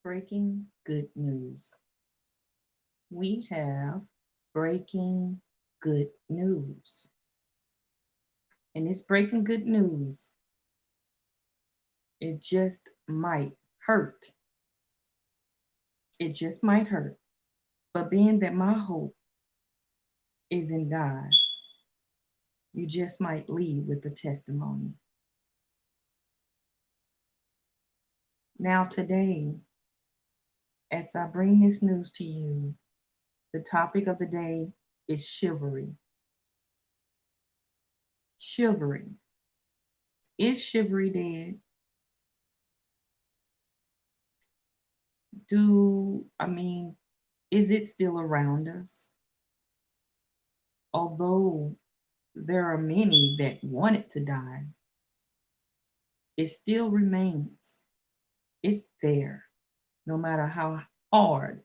Breaking good news. We have breaking good news. And this breaking good news, it just might hurt. It just might hurt. But being that my hope is in God, you just might leave with a testimony. Now, today, as I bring this news to you, the topic of the day is chivalry. Chivalry. Is chivalry dead? Is it still around us? Although there are many that want it to die, it still remains. It's there, no matter how hard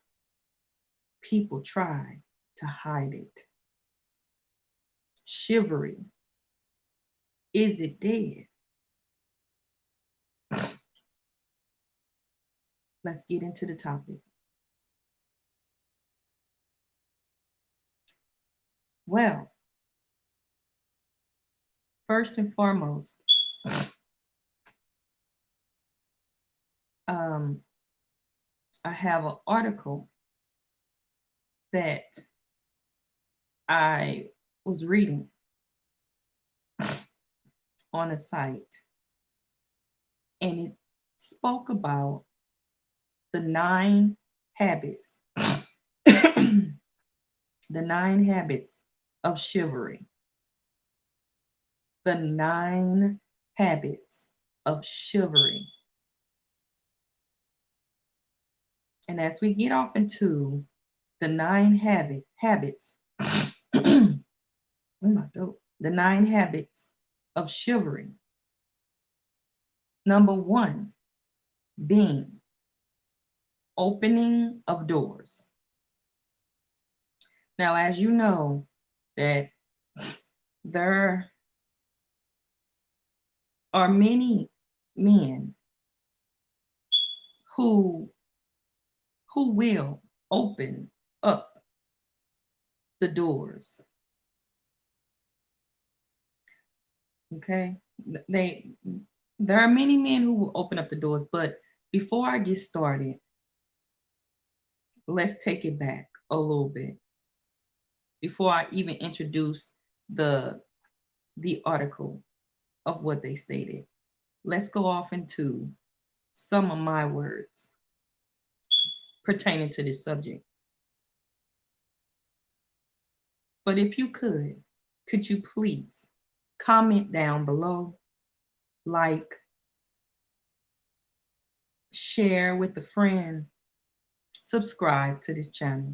people try to hide it. Chivalry. Is it dead? Let's get into the topic. Well, first and foremost, I have an article that I was reading on a site, and it spoke about the 9 habits, the 9 habits of chivalry. The 9 habits of chivalry. And as we get off into the 9 habits, the 9 habits of chivalry. Number 1 being opening of doors. Now, as you know, that there are many men who will open up the doors. Okay? There are many men who will open up the doors, but before I get started, let's take it back a little bit. Before I even introduce the article of what they stated, let's go off into some of my words pertaining to this subject. But if you could you please comment down below, like, share with a friend, subscribe to this channel.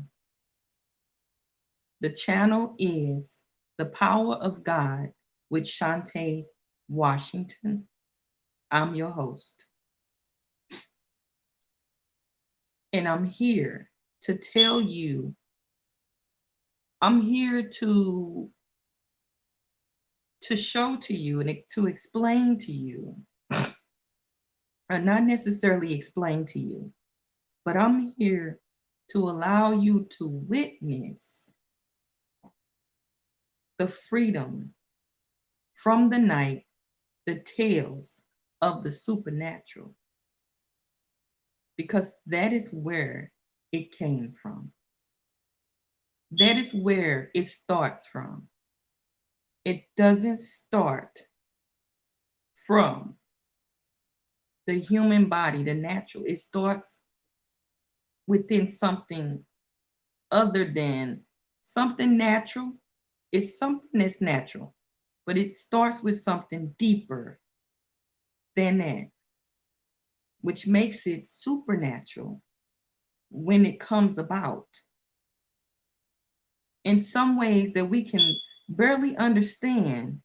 The channel is The Power of God with Shontey Washington. I'm your host. And I'm here to tell you, I'm here to show to you and to explain to you, or not necessarily explain to you, but I'm here to allow you to witness the freedom from the night, the tales of the supernatural, because that is where it came from. That is where it starts from. It doesn't start from the human body, the natural. It starts within something other than something natural. It's something that's natural, but it starts with something deeper than that, which makes it supernatural when it comes about in some ways that we can barely understand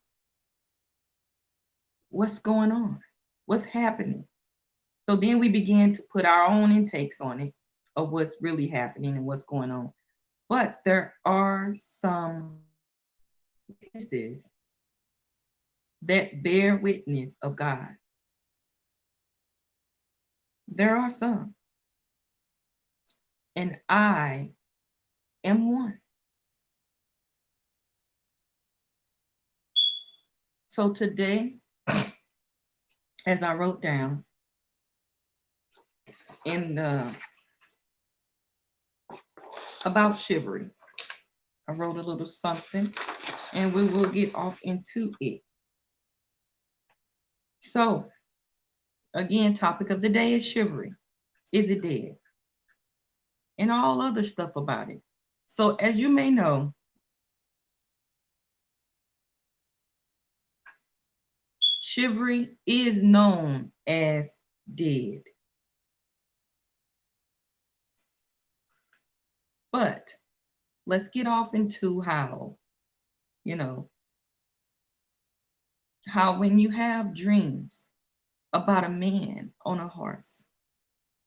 what's going on, what's happening. So then we begin to put our own intakes on it of what's really happening and what's going on. But there are some witnesses that bear witness of God. There are some. and I am one. So today, as I wrote down in the about chivalry, I wrote a little something, and we will get off into it. So again, topic of the day is chivalry. Is it dead? And all other stuff about it. So as you may know, chivalry is known as dead. But let's get off into how, you know, how when you have dreams about a man on a horse,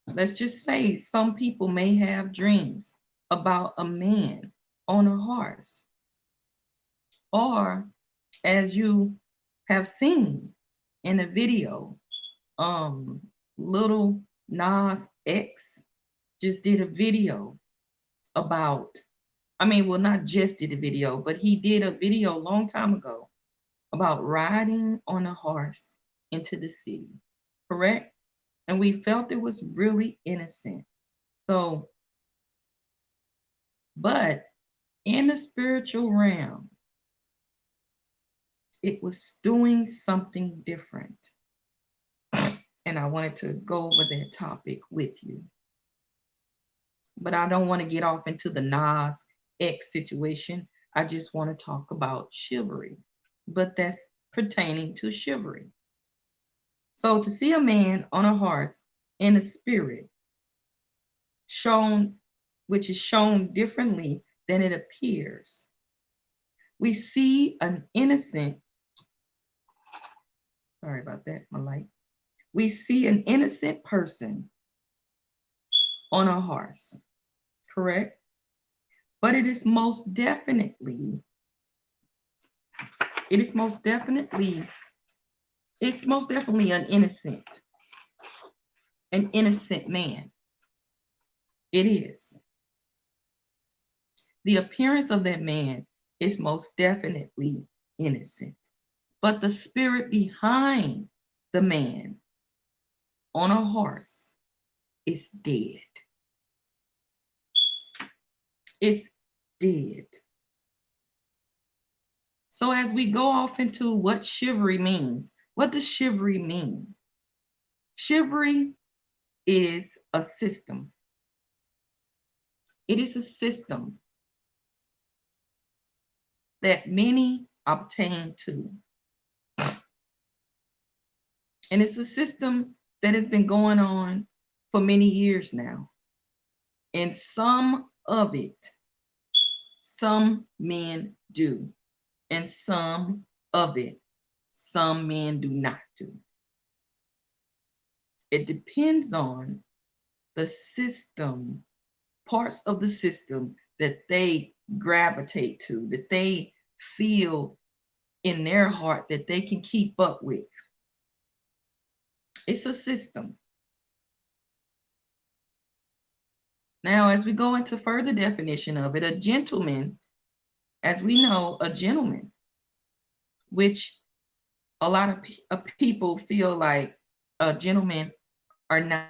let's just say some people may have dreams about a man on a horse. Or as you have seen in a video, little Nas X just did a video about, well, not just did a video, but he did a video a long time ago about riding on a horse into the city, correct? And we felt it was really innocent. So, but in the spiritual realm, it was doing something different. And I wanted to go over that topic with you. But I don't want to get off into the Nas X situation. I just want to talk about chivalry. But that's pertaining to chivalry. So to see a man on a horse in a spirit shown, which is shown differently than it appears. We see an innocent, sorry about that, my light. We see an innocent person on a horse, correct? But it is most definitely an innocent man. It is. The appearance of that man is most definitely innocent. But the spirit behind the man on a horse is dead. It's dead. So as we go off into what chivalry means, what does chivalry mean? Chivalry is a system. It is a system that many obtain to. And it's a system that has been going on for many years now. And some of it, some men do. And some of it, some men do not do. It depends on the system, parts of the system that they gravitate to, that they feel in their heart that they can keep up with. It's a system. Now, as we go into further definition of it, a gentleman, as we know, a gentleman, which a lot of people feel like gentlemen are not,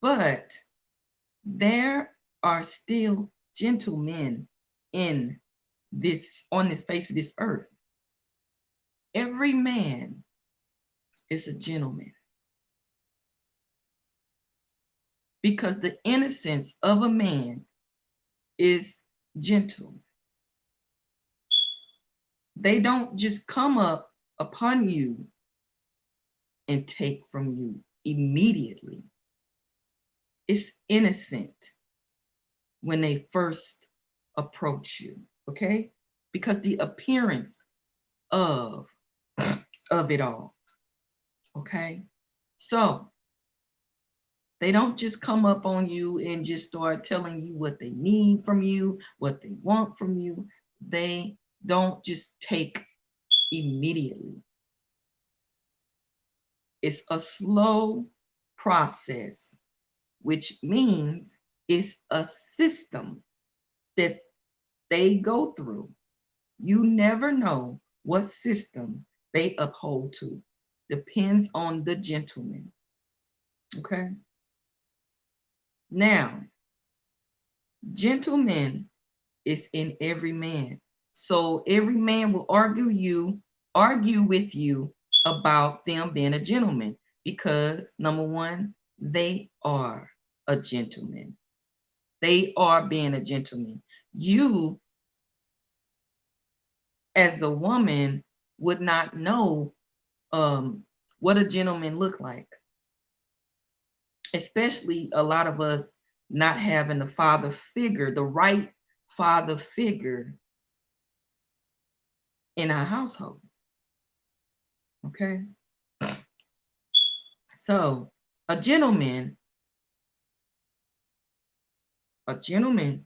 but there are still gentlemen in this, on the face of this earth. Every man is a gentleman. Because the innocence of a man is gentle. They don't just come up upon you and take from you immediately. It's innocent when they first approach you, okay? Because the appearance of it all, okay? So they don't just come up on you and just start telling you what they need from you, what they want from you. They don't just take immediately. It's a slow process which means it's a system that they go through. You never know what system they uphold to. Depends on the gentleman. Okay. Now, gentleman is in every man. So every man will argue with you about them being a gentleman because number one, they are a gentleman. They are being a gentleman. You, as a woman, would not know what a gentleman look like, especially a lot of us not having the father figure, the right father figure in our household. Okay. So a gentleman in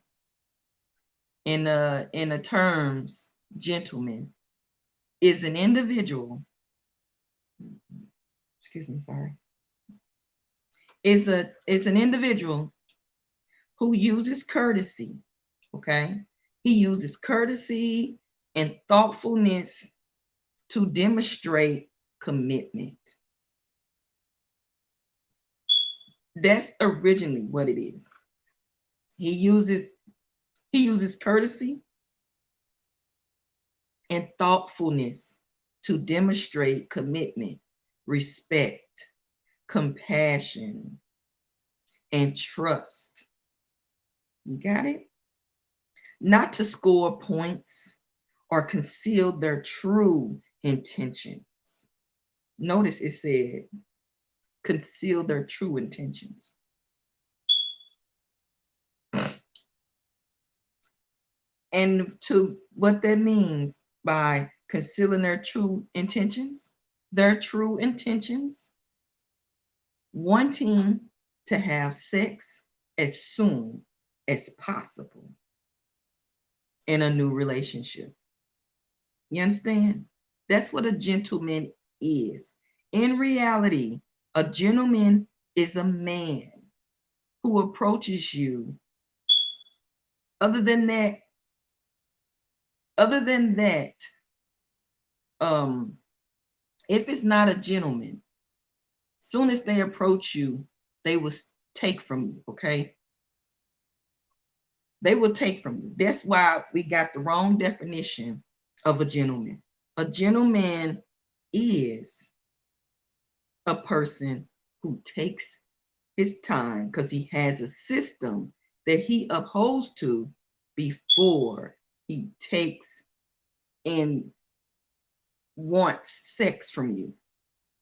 the terms gentleman is an individual, excuse me, sorry, is an individual who uses courtesy. Okay. He uses courtesy and thoughtfulness to demonstrate commitment. That's originally what it is. He uses courtesy and thoughtfulness to demonstrate commitment, respect, compassion, and trust. You got it? Not to score points or conceal their true intentions. Notice it said conceal their true intentions. And to what that means by concealing their true intentions, wanting to have sex as soon as possible in a new relationship. You understand? That's what a gentleman is. In reality, a gentleman is a man who approaches you. Other than that, if it's not a gentleman, soon as they approach you, they will take from you, okay? They will take from you. That's why we got the wrong definition of a gentleman. A gentleman is a person who takes his time because he has a system that he upholds to before he takes and wants sex from you.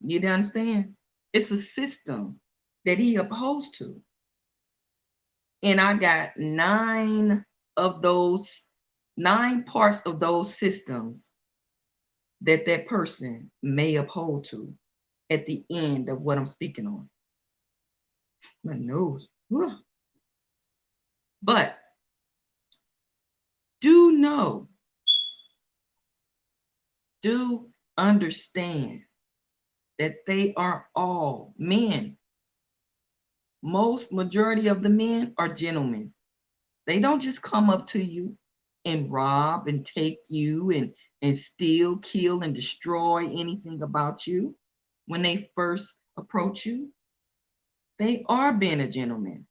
You understand? It's a system that he upholds to. And I got 9 parts of those systems that person may uphold to at the end of what I'm speaking on. My nose. But do understand that they are all men. Majority of the men are gentlemen. They don't just come up to you and rob and take you and steal, kill, and destroy anything about you when they first approach you. They are being a gentleman.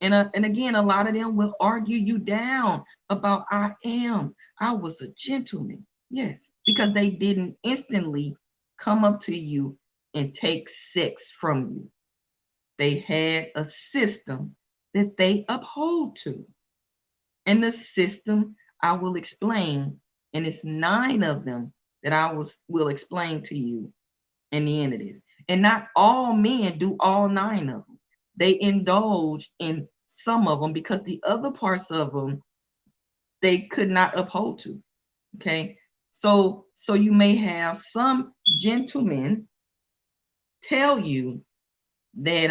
And again, a lot of them will argue you down about I was a gentleman. Yes, because they didn't instantly come up to you and take sex from you. They had a system that they uphold to. And the system I will explain, and it's 9 of them that I will explain to you in the end of this. And not all men do all 9 of them. They indulge in some of them because the other parts of them they could not uphold to. Okay, so you may have some gentlemen tell you that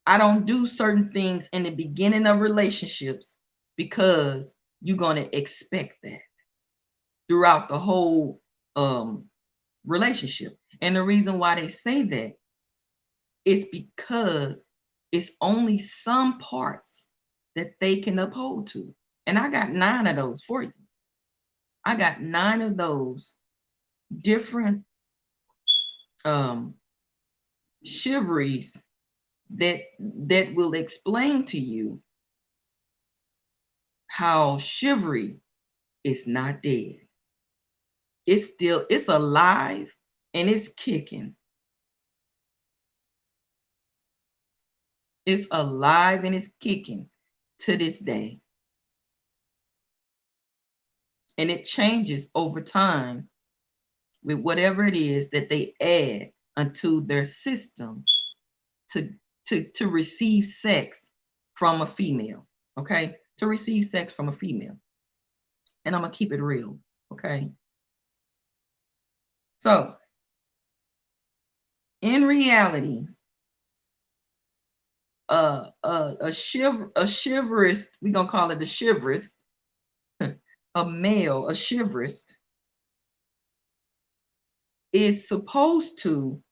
I don't do certain things in the beginning of relationships because you're going to expect that throughout the whole relationship. And the reason why they say that it's because it's only some parts that they can uphold to. And I got 9 of those for you. I got 9 of those different chivalries that will explain to you how chivalry is not dead. It's alive and it's kicking. It's alive and it's kicking to this day. And it changes over time with whatever it is that they add unto their system to receive sex from a female, okay? To receive sex from a female. And I'm gonna keep it real, okay? So, in reality, a chivalrist, we're gonna call it a chivalrist, a male, a chivalrist, is supposed to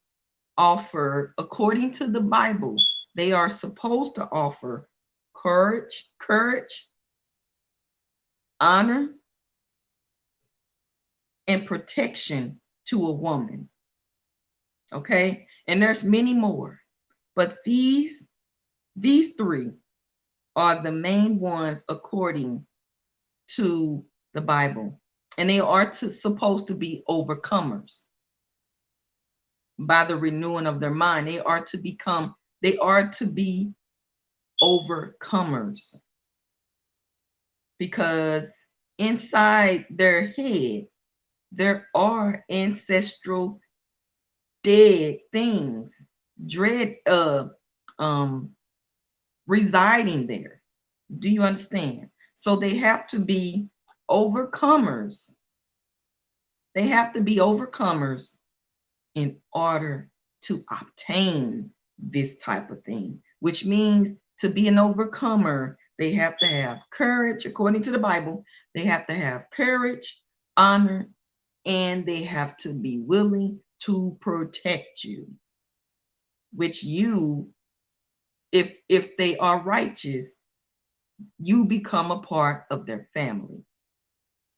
offer, according to the Bible, they are supposed to offer courage, honor, and protection to a woman. Okay, and there's many more, but these 3 are the main ones according to the Bible, and they are supposed to be overcomers by the renewing of their mind. They are to be overcomers, because inside their head there are ancestral dead things residing there. Do you understand? So they have to be overcomers. They have to be overcomers in order to obtain this type of thing, which means to be an overcomer, they have to have courage. According to the Bible, they have to have courage, honor, and they have to be willing to protect you, which you, if they are righteous, you become a part of their family.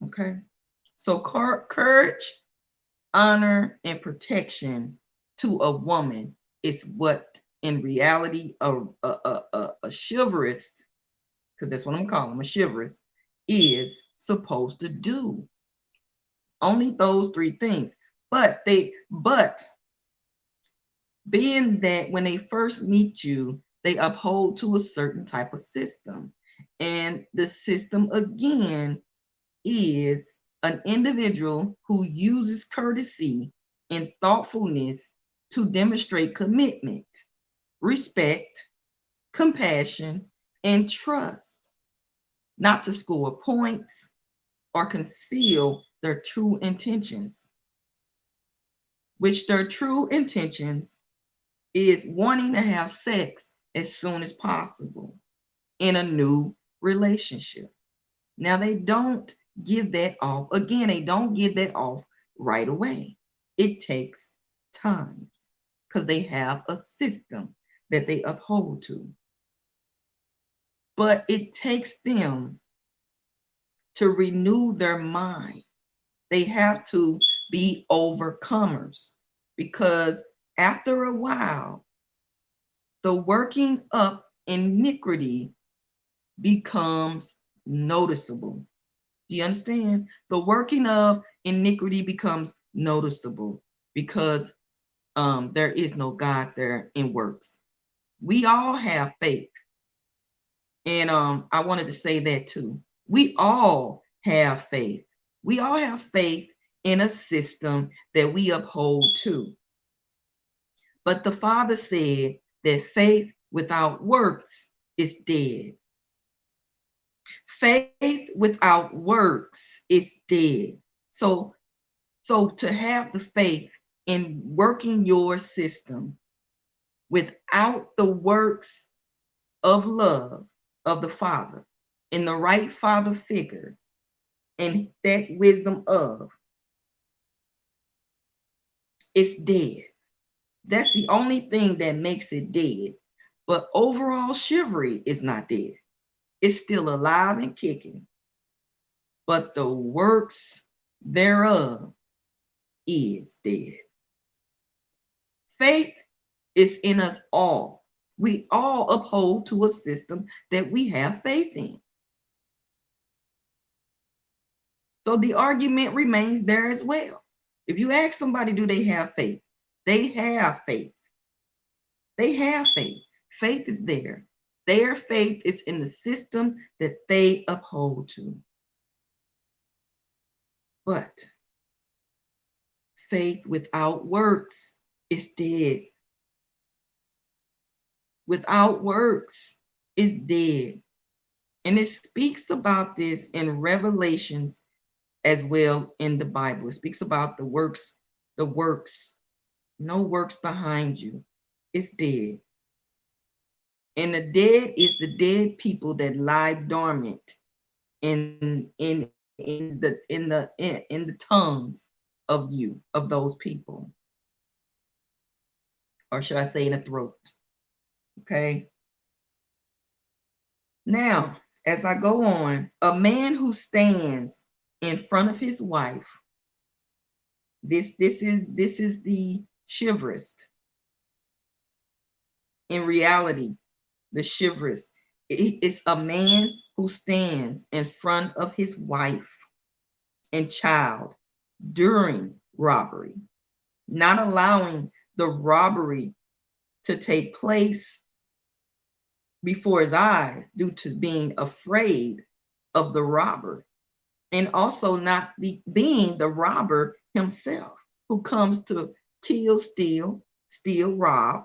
Okay, so courage, honor, and protection to a woman is what, in reality, a chivalrist, because that's what I'm calling them, a chivalrist, is supposed to do. Only those 3 things. But being that when they first meet you, they uphold to a certain type of system. And the system, again, is an individual who uses courtesy and thoughtfulness to demonstrate commitment, respect, compassion, and trust, not to score points or conceal their true intentions, which their true intentions is wanting to have sex as soon as possible in a new relationship. Now, they don't give that off. Again, they don't give that off right away. It takes time because they have a system that they uphold to. But it takes them to renew their mind. They have to be overcomers, because after a while, the working up iniquity becomes noticeable. Do you understand? The working of iniquity becomes noticeable because there is no God there in works. We all have faith. And I wanted to say that too. We all have faith. We all have faith in a system that we uphold to. But the Father said that faith without works is dead. Faith without works is dead. So to have the faith in working your system without the works of love of the Father, in the right Father figure, and that wisdom of, it's dead. That's the only thing that makes it dead. But overall, chivalry is not dead. It's still alive and kicking. But the works thereof is dead. Faith is in us all. We all uphold to a system that we have faith in. So the argument remains there as well. If you ask somebody, do they have faith? They have faith. They have faith. Faith is there. Their faith is in the system that they uphold to. But faith without works is dead. Without works is dead. And it speaks about this in Revelations as well in the Bible. It speaks about the works, no works behind you. It's dead. And the dead is the dead people that lie dormant in the tongues of you, of those people. Or should I say in the throat? Okay. Now, as I go on, a man who stands in front of his wife, this is the chivalrist. In reality, the chivalrist is a man who stands in front of his wife and child during robbery, not allowing the robbery to take place before his eyes due to being afraid of the robber, and also not being the robber himself, who comes to kill, steal, rob,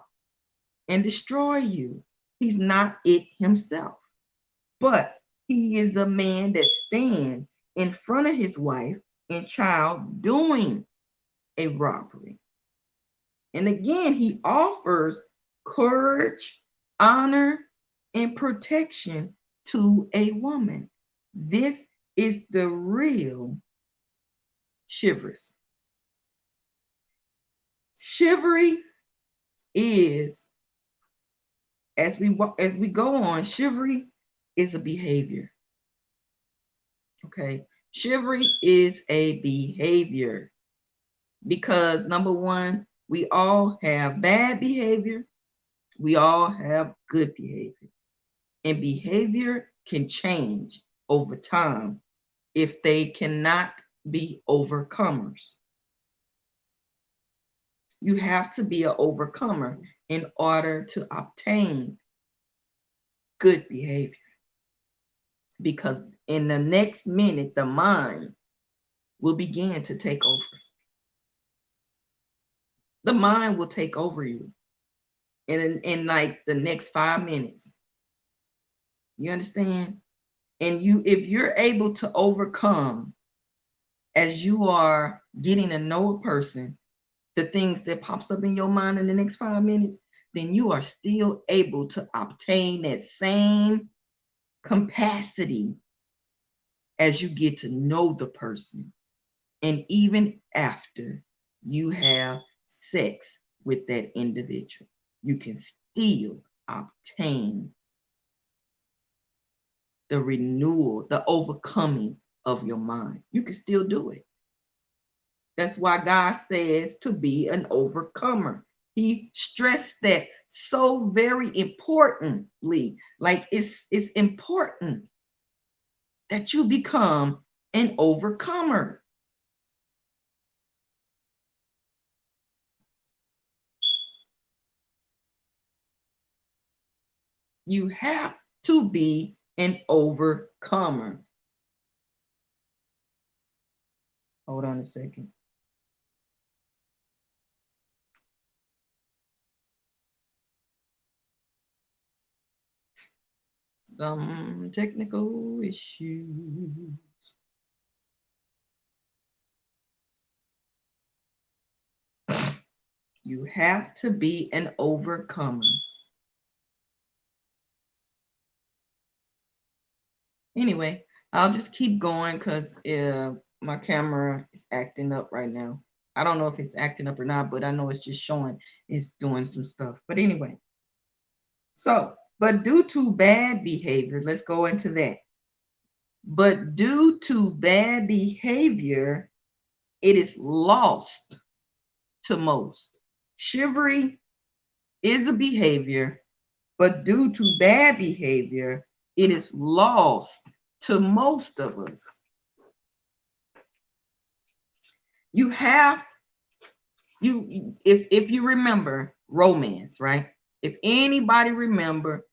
and destroy you. He's not it himself, but he is a man that stands in front of his wife and child doing a robbery. And again, he offers courage, honor, and protection to a woman. This is the real chivalry. Chivalry is, as we go on, chivalry is a behavior. Okay, chivalry is a behavior because number one, we all have bad behavior, we all have good behavior, and behavior can change over time if they cannot be overcomers. You have to be an overcomer in order to obtain good behavior, because in the next minute, the mind will begin to take over. The mind will take over you in like the next 5 minutes. You understand? And if you're able to overcome as you are getting to know a person, the things that pops up in your mind in the next 5 minutes, then you are still able to obtain that same capacity as you get to know the person. And even after you have sex with that individual, you can still obtain the renewal, the overcoming of your mind. You can still do it. That's why God says to be an overcomer. He stressed that so very importantly. Like it's important that you become an overcomer. You have to be an overcomer. Hold on a second. Some technical issues. You have to be an overcomer. Anyway, I'll just keep going because my camera is acting up right now. I don't know if it's acting up or not, but I know it's just showing it's doing some stuff. But anyway, so, but due to bad behavior, let's go into that. But due to bad behavior, it is lost to most. Chivalry is a behavior, but due to bad behavior, it is lost to most of us. You have if you remember romance, right? If anybody remember,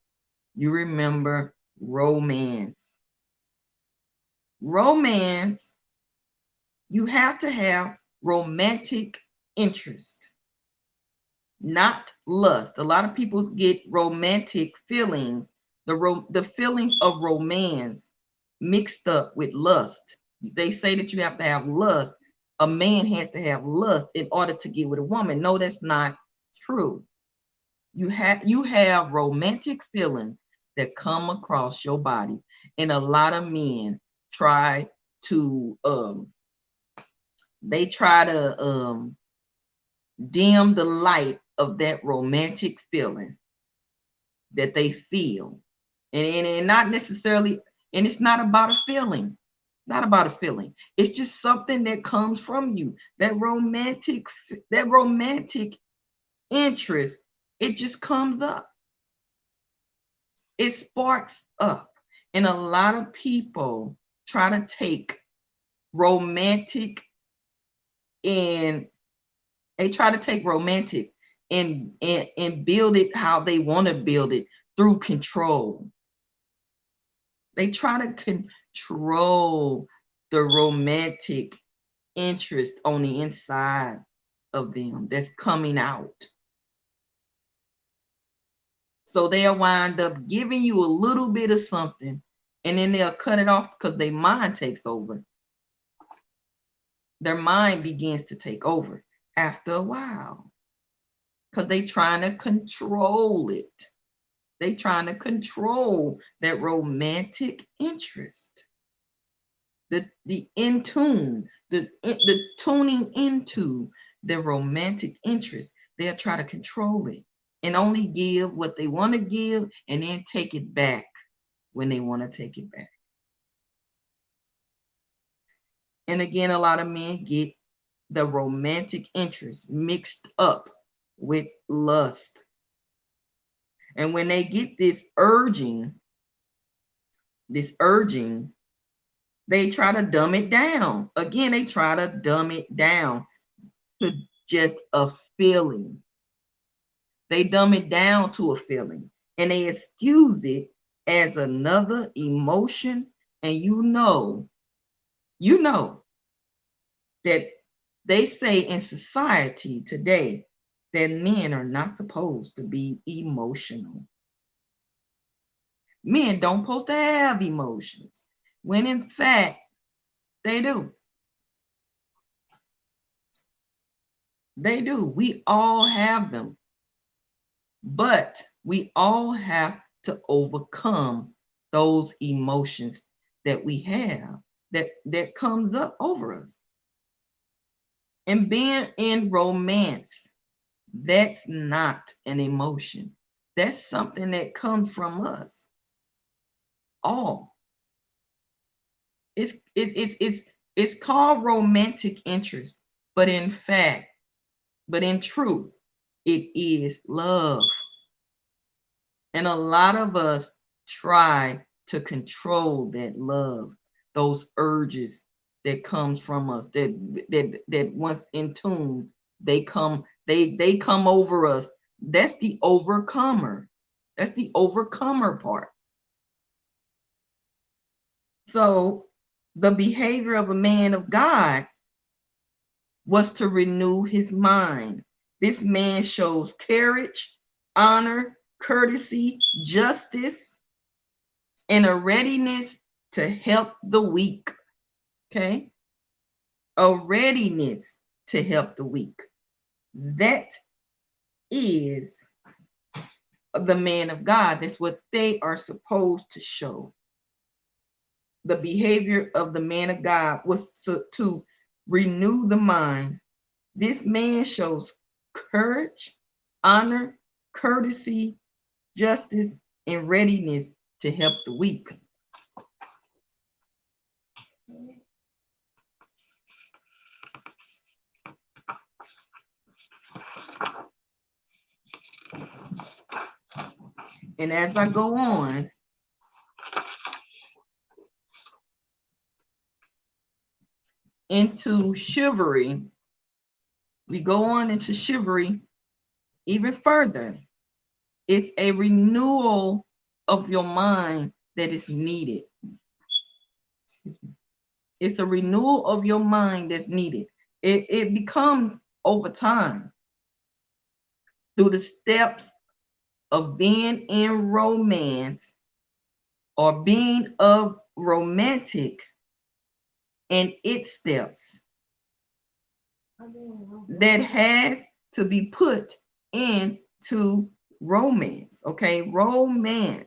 you remember romance. Romance, you have to have romantic interest, not lust. A lot of people get romantic feelings, the feelings of romance mixed up with lust. They say that you have to have lust. A man has to have lust in order to get with a woman. No, that's not true. You have romantic feelings that come across your body, and a lot of men try to dim the light of that romantic feeling that they feel, and not necessarily, and it's not about a feeling. Not about a feeling. It's just something that comes from you. That romantic interest, it just comes up. It sparks up. And a lot of people try to take romantic and and build it how they want to build it through control. They try to control the romantic interest on the inside of them that's coming out. So they'll wind up giving you a little bit of something, and then they'll cut it off because their mind takes over. Their mind begins to take over after a while because they're trying to control it. They're trying to control that romantic interest. The in tune, the tuning into the romantic interest. They'll try to control it and only give what they want to give and then take it back when they want to take it back. And again, a lot of men get the romantic interest mixed up with lust. And when they get this urging, they try to dumb it down. Again, they try to dumb it down to just a feeling. They dumb it down to a feeling and they excuse it as another emotion. And you know that they say in society today that men are not supposed to be emotional. Men don't supposed to have emotions, when in fact they do. They do. We all have them. But we all have to overcome those emotions that we have that comes up over us. And being in romance, that's not an emotion. That's something that comes from us. All. It's called romantic interest, but in truth, it is love. And a lot of us try to control that love, those urges that comes from us, that once in tune, they come over us. That's the overcomer. That's the overcomer part. So the behavior of a man of God was to renew his mind. This man shows courage, honor, courtesy, justice, and a readiness to help the weak. Okay? A readiness to help the weak. That is the man of God. That's what they are supposed to show. The behavior of the man of God was to renew the mind, This man shows courage, honor, courtesy, justice, and readiness to help the weak. And as I go on, into chivalry, we go on into chivalry even further. It's a renewal of your mind that is needed. It's a renewal of your mind that's needed. It becomes over time through the steps of being in romance or being of romantic and its steps that has to be put into romance. Okay, romance.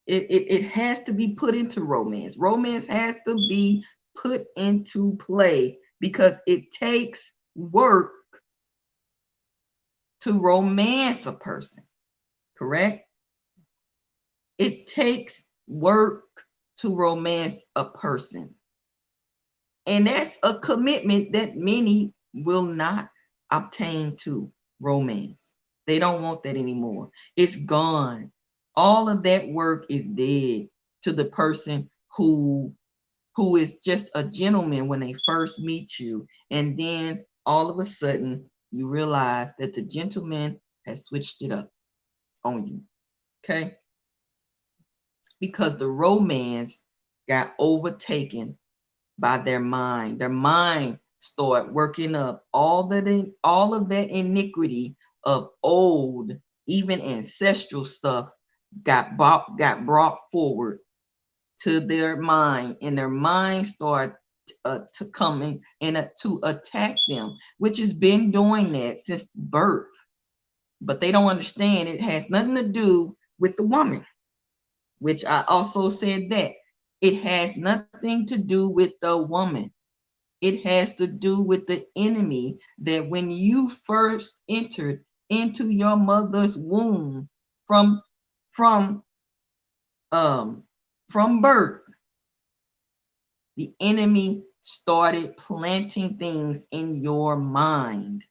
It has to be put into romance. Romance has to be put into play because it takes work to romance a person, correct? It takes work to romance a person. And that's a commitment that many will not obtain to romance. They don't want that anymore. It's gone. All of that work is dead to the person who is just a gentleman when they first meet you. And then all of a sudden you realize that the gentleman has switched it up on you. Okay? Because the romance got overtaken by their mind. Their mind started working up all of that iniquity of old, even ancestral stuff got brought forward to their mind, and their mind started to come in and to attack them, which has been doing that since birth. But they don't understand it has nothing to do with the woman, which I also said that it has nothing to do with the woman. It has to do with the enemy that when you first entered into your mother's womb from birth, the enemy started planting things in your mind.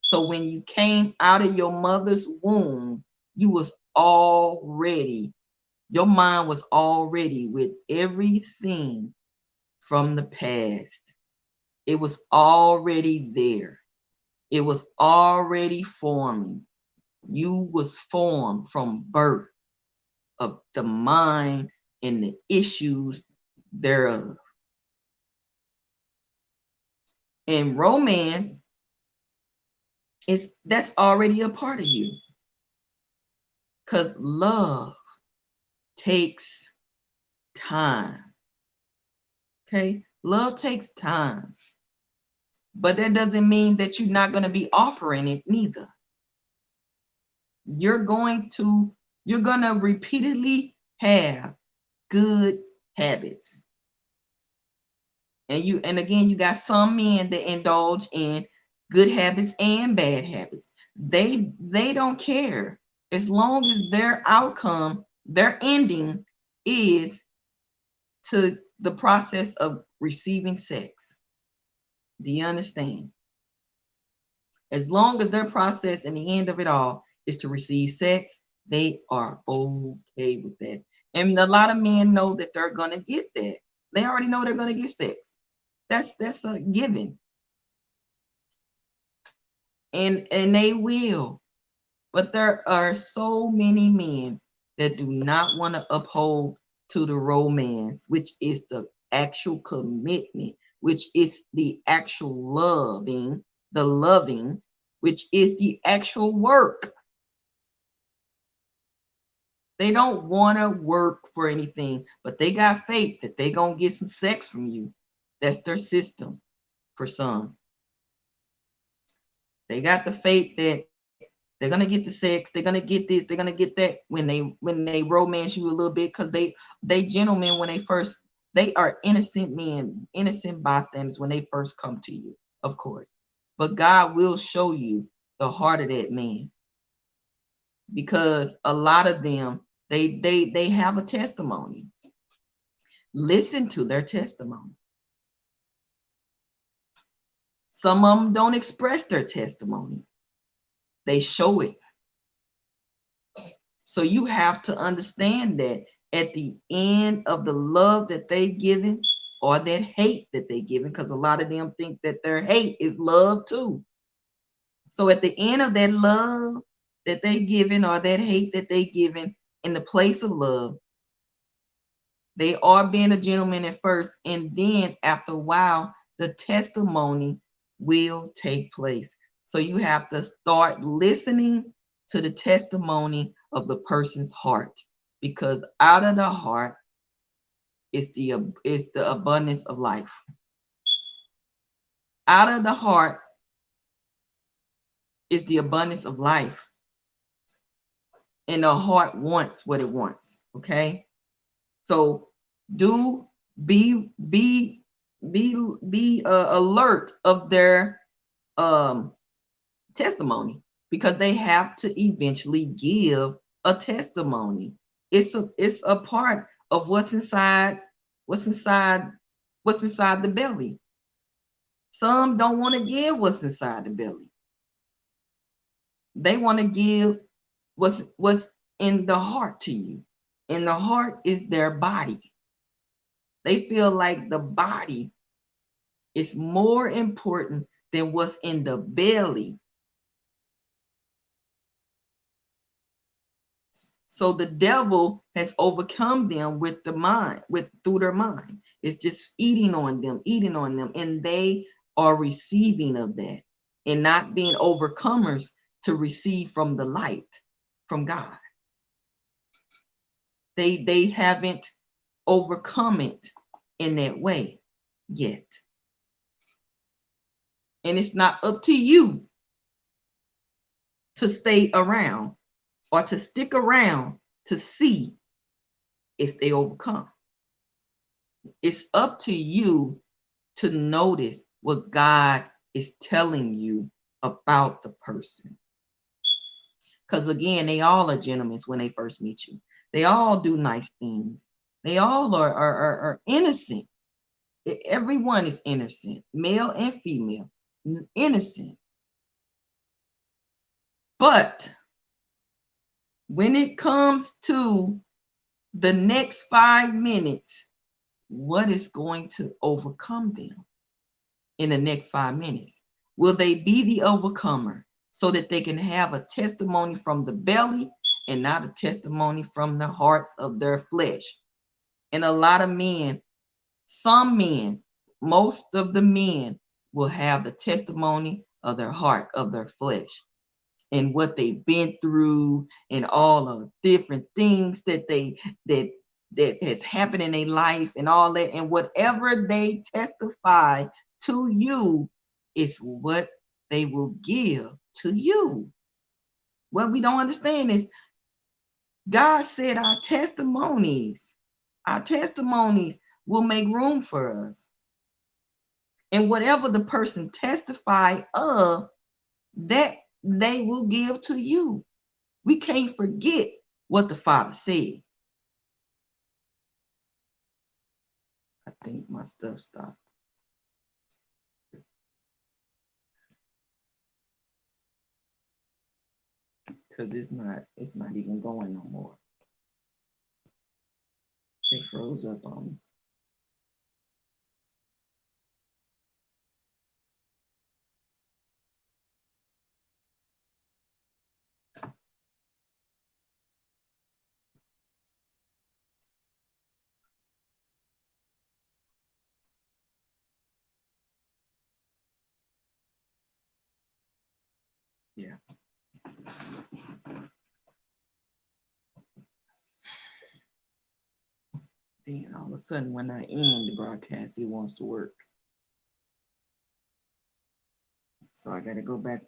So when you came out of your mother's womb, your mind was already with everything from the past. It was already there. It was already forming. You was formed from birth of the mind and the issues thereof. And romance that's already a part of you. Because love takes time. Okay? Love takes time. But that doesn't mean that you're not going to be offering it neither. You're going to repeatedly have good habits. And again, you got some men that indulge in good habits and bad habits. They don't care as long as their outcome, their ending is to the process of receiving sex. Do you understand? As long as their process and the end of it all is to receive sex, they are okay with that. And a lot of men know that they're going to get that. They already know they're going to get sex. That's a given. And they will. But there are so many men that do not want to uphold to the romance, which is the actual commitment, which is the actual loving, which is the actual work. They don't want to work for anything, but they got faith that they gonna get some sex from you. That's their system for some. They got the faith that they're gonna get the sex, they're gonna get this, they're gonna get that when they romance you a little bit, because they gentlemen when they are innocent men, innocent bystanders when they first come to you, of course. but God will show you the heart of that man, because a lot of them, they have a testimony. Listen to their testimony. Some of them don't express their testimony. They show it. So you have to understand that at the end of the love that they given, or that hate that they given, because a lot of them think that their hate is love too. So at the end of that love that they given, or that hate that they given, in the place of love, they are being a gentleman at first, and then after a while, the testimony will take place. So you have to start listening to the testimony of the person's heart, because out of the heart is the abundance of life. Out of the heart is the abundance of life, and the heart wants what it wants. Okay, so do be alert of their testimony, because they have to eventually give a testimony. It's a part of what's inside the belly. Some don't want to give what's inside the belly. They want to give what's in the heart to you. And the heart is their body. They feel like the body is more important than what's in the belly. So the devil has overcome them with the mind, through their mind. It's just eating on them, and they are receiving of that, and not being overcomers to receive from the light, from God. They haven't overcome it in that way yet. And it's not up to you to stay around or to stick around to see if they overcome. It's up to you to notice what God is telling you about the person. Because again, they all are gentlemen when they first meet you. They all do nice things. They all are innocent. Everyone is innocent, male and female, innocent. But when it comes to the next 5 minutes, what is going to overcome them in the next 5 minutes? Will they be the overcomer so that they can have a testimony from the belly and not a testimony from the hearts of their flesh? And a lot of men, some men, most of the men will have the testimony of their heart, of their flesh, and what they've been through, and all the different things that has happened in their life, and all that. And whatever they testify to you is what they will give to you. What we don't understand is God said our testimonies will make room for us. And whatever the person testify of, that they will give to you. We can't forget what the Father said. I think my stuff stopped. Because it's not even going no more. It froze up on me. Yeah. Then all of a sudden, when I end the broadcast, it wants to work. So I got to go back,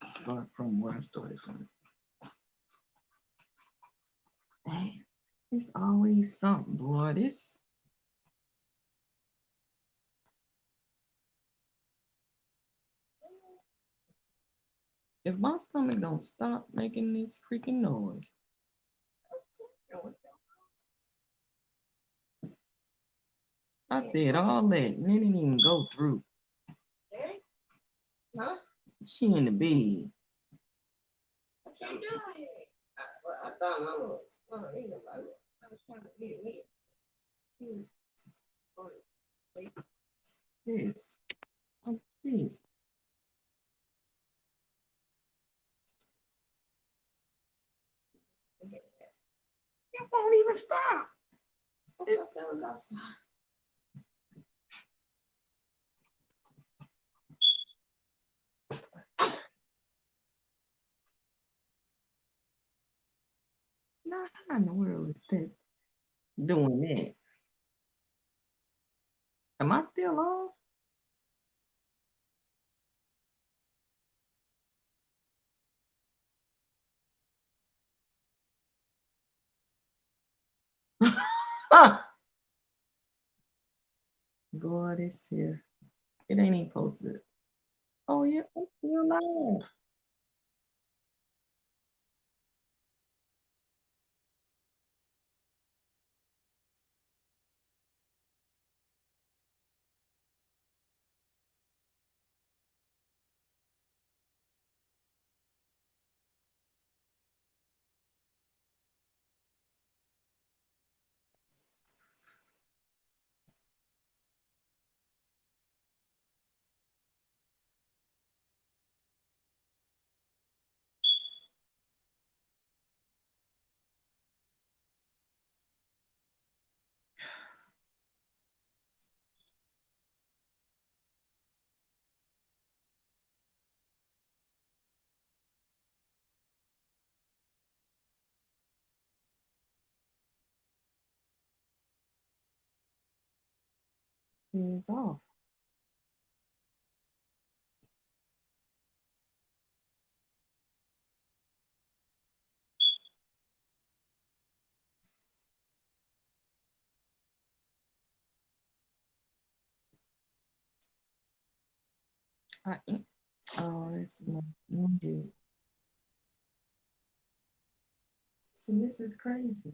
start from where I started from. Dang, it's always something, boy. This. If my stomach don't stop making this freaking noise, I said all that and it didn't even go through. Huh? She in the bed. What you doing? I thought I was going to read about it. I was trying to read it. She was on it. Yes. Oh, please. It won't even stop. I thought that was outside. Now, how in the world is that doing that? Am I still on? God, it's here. It ain't even posted. Oh, yeah, I'm still live. It's off. I, oh, it's not indeed. So this is crazy.